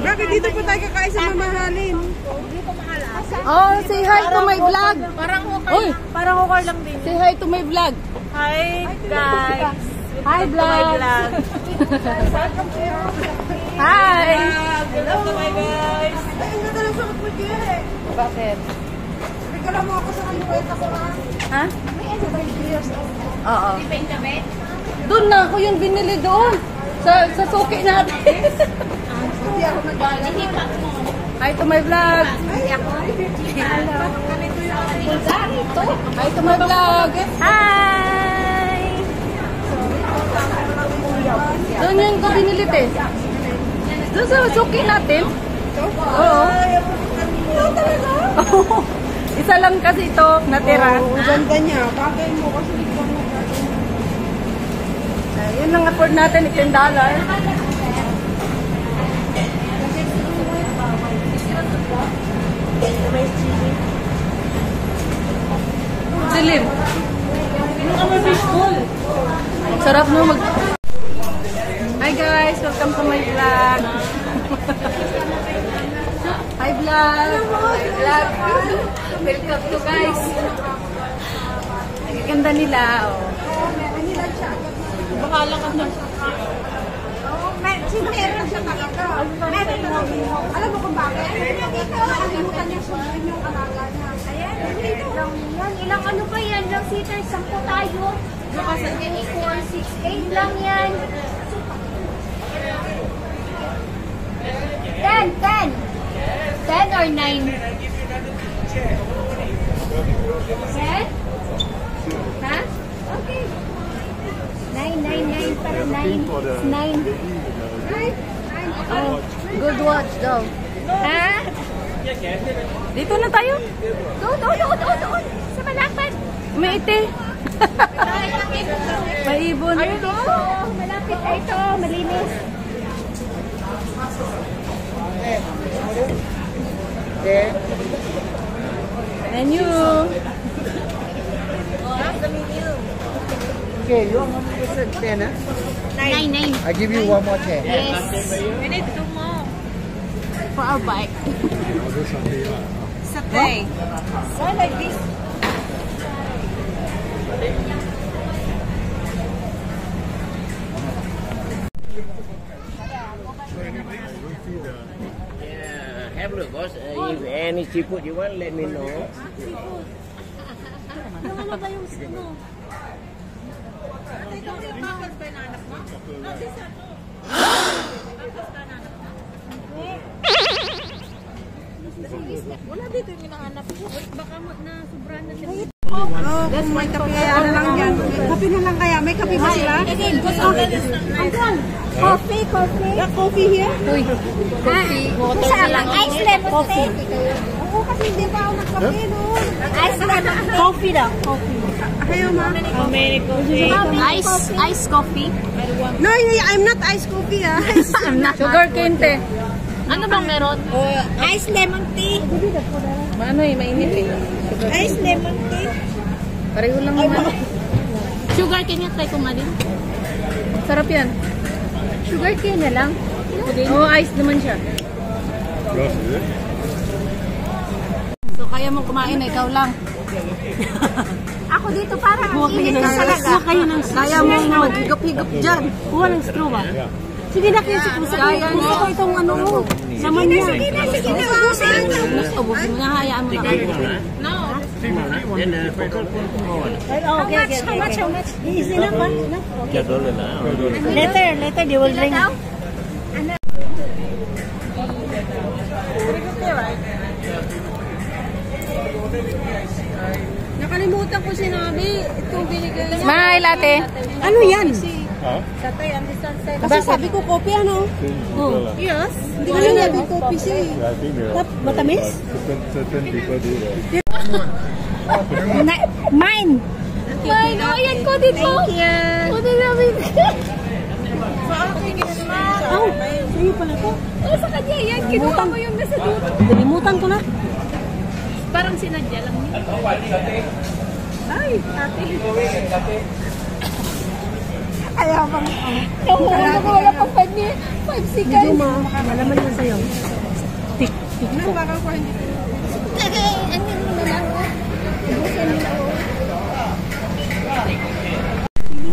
Bakit dito po tayo kakain sa mamahalin? Oh, say hi to my vlog. Parang hukar lang din. Say hi to my vlog. Hi guys. Hi vlog. Hi. Hello to my guys. Ay, ang ganda lang sa kapatid. Bakit? Bigala mo ako sa kalimutan ko ha. Ha? May ano ba yung years? Oo. Doon na ako yung binili doon. Sa suki natin. Hindi ako nag-alala. Hi to my vlog. Ay, ako. Hello. Hi to my vlog. Hi. Doon yung ko binilit eh. Doon sa suki natin. Oo. Isa lang kasi ito natira. Oo, ganda niya. Bagay mo kasi ito mo. Yun lang afford natin, $10. Dilim. Sarap no mag... Hi guys, welcome to my vlog. Hi vlog. Hi vlog. Welcome to guys. Ang ganda nila. Oh. Baka lang ako. Meron siya talaga. Meron mo. Alam mo kung bakit? Nakalimutan niya yung alaga niya. Ayan, ilang ano ba yan? Lang seater, 10 tayo. 4, 6, 8 lang yan. 10 or 9? 10? 9? Ha? Okay. 9 para 9. 9. Oh, good watch daw. Ha? Dito na tayo. Doon. Sa malapad. May ite. May ibon. Ano to? Malapit na ito. Malinis. Menu. Okay, you want 10, huh? 9. I give you one more 10. Yes. We need 2 more. For our bike. Satay. Why like this? Yeah, have a look, boss. If any seafood you want, let me know. Ano ba yung ano? Wala dito yung minahanap ko. Baka na sobrang na siya. Oh, kung may kape, ano lang yan. Kape na lang kaya. May kape ba sila? Coffee. Yeah, coffee here? Uy. Isa lang. Ice lemon tea. Oo, kasi hindi pa ako nagkape, no? Ice lemon tea. Coffee daw. Coffee. Ayaw, ma. How many coffee? Ice coffee. No, I'm not iced coffee, ah. Sugar cane te. Ano bang meron? Ice lemon tea. Ano eh, mainit eh. Sugar cane. Ice lemon tea. Pareho lang naman. Sugar cane yung try ko ma din. Sarap yan. Sugar cane na lang. Oo, ice naman siya. So, kaya mo kumain na, ikaw lang. Ako dito parang ang init na talaga. Kaya mo maghigop-higop dyan. Kuha ng straw ba? Sige na, kasi gusto ko itong ano mo. Naman niya. Sige na. Ubusin mo na, hayaan mo na. No. Then photo. How much? Is enough, ba? Later. Later, they will bring. Nakalimutan ko sinabi. Itong binigay niya. Smile, ate. Ano yan? Satay, understand sa'yo. Kasi sabi ko kopi ano? Yes. Hindi ko lang sabi kopi siya eh. Matamis? Certain people do that. Mine. Mine. Oh, yan ko dito. Thank you. Kunin namin. Oh, sa'yo pala to. Oh, sa kanya yan. Kinuha mo yung nasa dito. Nalimutan ko na. Parang sinadya lang niya. Ay, ate. Ayaw kami. Wala pang panya. Sige, malaman mo sa'yo. Nang bakal ko hindi.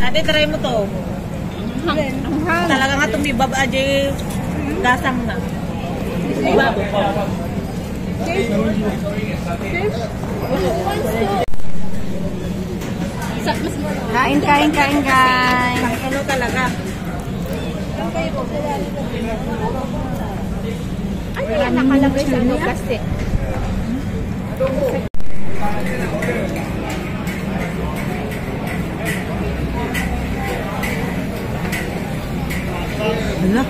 Ate, try mo to. Talaga nga tumibab aja gasang na. Diba? Kain, kain, kain, kain. Ano talaga? Ano yan nakalagay sa ano kasi? Hala.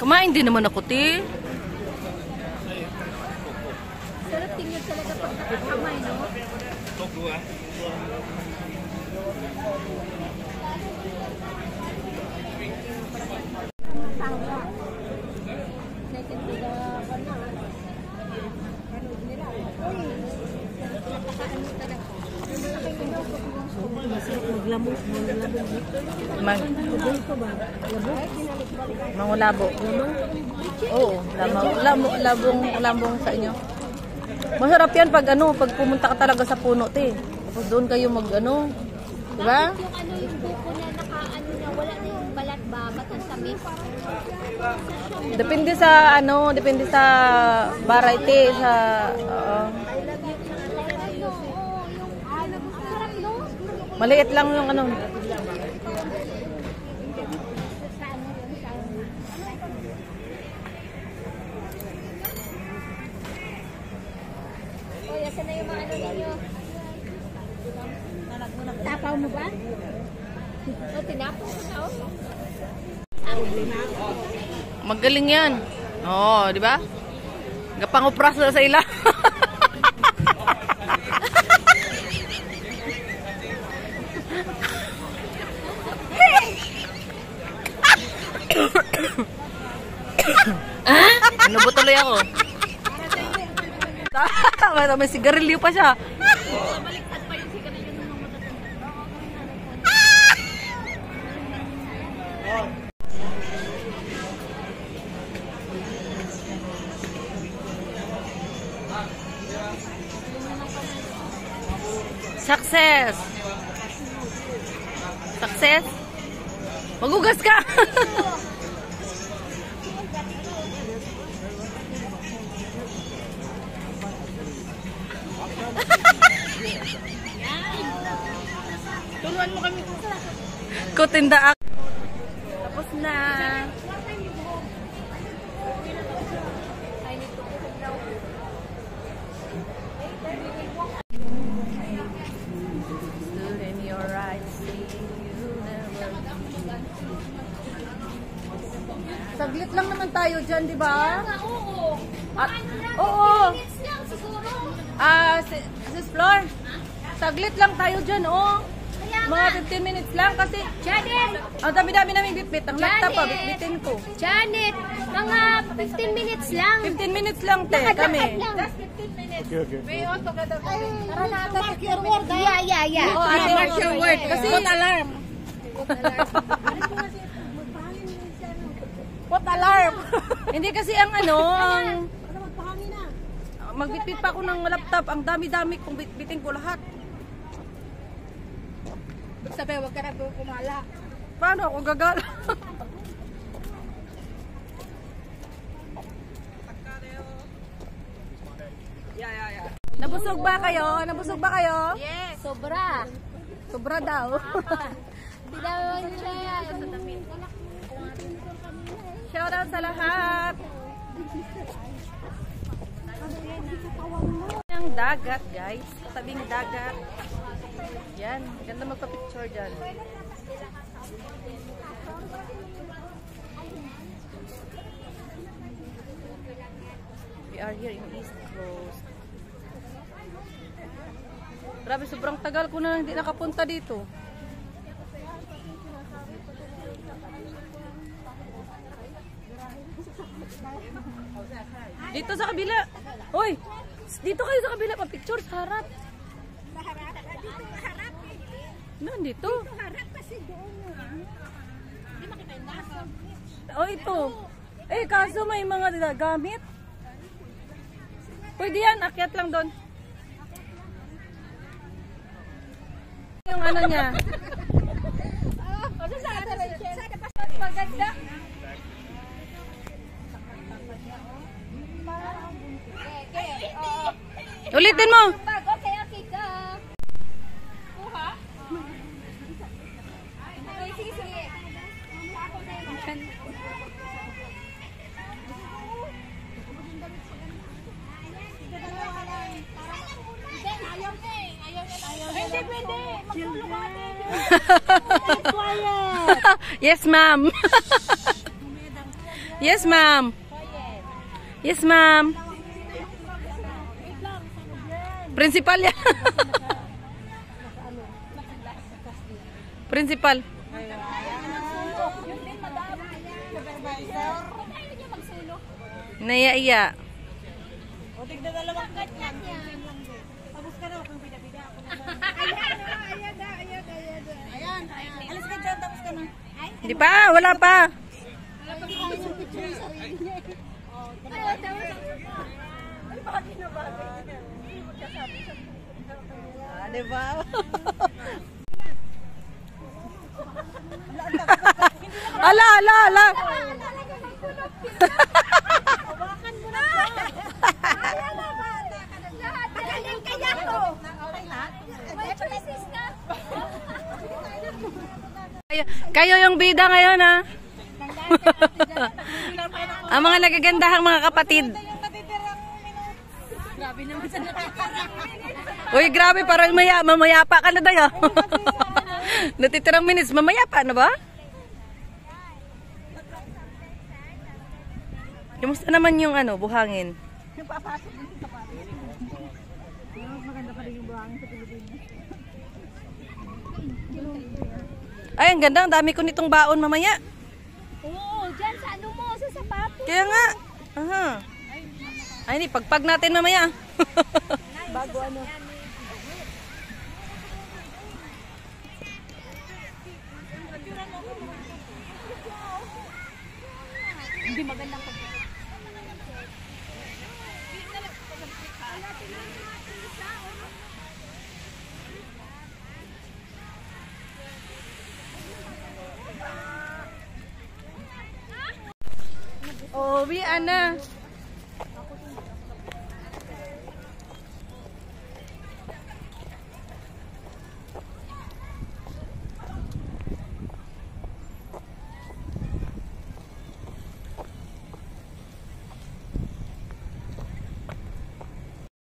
Kumain din naman ako, te. Sarap tingnan talaga pag nakakamay, no? Mangulabo. Oo, labong sa inyo. Masarap yan pag pag pumunta ka talaga sa puno, te. Tapos doon kayo mag diba? Yung ano yung buko na nakaano na wala na yung balat ba? Batang tamis. Depende sa depende sa variety sa maliit lang yung Oy, asan na yung mga ano ninyo? Tapaw mo ba? O, tinapaw mo na, oh. magaling yan. Oo, di ba? Gapangupras na sa ila. Ano ba tuloy ako? May sigarilyo pa siya. Success! Success? Magugas ka! Turuan mo kami. Kutinda ako. Tapos na. Saglit lang naman tayo dyan, di ba? Oo. Oo. Minutes lang siguro. Sis Flor, saglit lang tayo dyan, oh. Mga 15 minutes lang kasi Janet! ang dami-dami namin bitbit. Ang laptop pa, bitbitin ko. Janet! Mga 15 minutes lang. 15 minutes lang, te, kami. Tara na, mark your word. Yeah. Oh, mark your word. Kasi, Put alarm. what alarm? Hindi kasi ang magbitbit pa ako ng laptop. Ang dami-dami kung bitbitin ko lahat. Sabi, wag ka na kumala. Paano ako gagala? Nabusog ba kayo? Nabusog ba kayo? Yes. Sobra. Sobra daw. Hindi naman siya. Shout out sa lahat. Ang dagat, guys. Tabing dagat. Yan. Ganda magpa-picture dyan. We are here in East Coast. Grabe, sobrang tagal ko na hindi nakapunta dito. Dito sa kabila. Hoy, dito kayo sa kabila. Pa-picture sa harap. Dito harap. Nandito. Harap kasi doon. Hindi makita yung nasa. Oh, ito. Eh, kaso may mga gamit. Pwede yan, akyat lang doon. Yung ano niya. Maganda. Ulitin mo. Pag okay, okay ka. Kuha? Okay, sige, sige. Hindi pwede. Magtulungan Yes, ma'am. Yes, ma'am. Yes, ma'am. Principal yan. Principal. Naya-iya. O, tignan dalawang ganyan. Tapos ka na, kung bida-bida ako naman. Ayan. Alis ka dyan, tapos ka na. Di pa, wala pa. Di ba? Ala, ala, ala. Hawakan mo na ba? Magaling kaya to. May choices ka. Kayo yung bida ngayon, ha? Ang mga nagagandahang mga kapatid. Grabe naman sa Uy, grabe, parang mamayapa ka na dayo. Natitirang minutes, mamayapa na ba? Kumusta naman yung ano, buhangin? Maganda pa rin yung buhangin sa Pilipinas. Ay, ang ganda. Ang dami ko nitong baon mamaya. Oo, dyan sa ano mo, sa sapatos. Kaya nga. Aha. Ay, hindi. Pagpag natin mamaya. Bago ano. Hindi magandang pag Oh, we ana.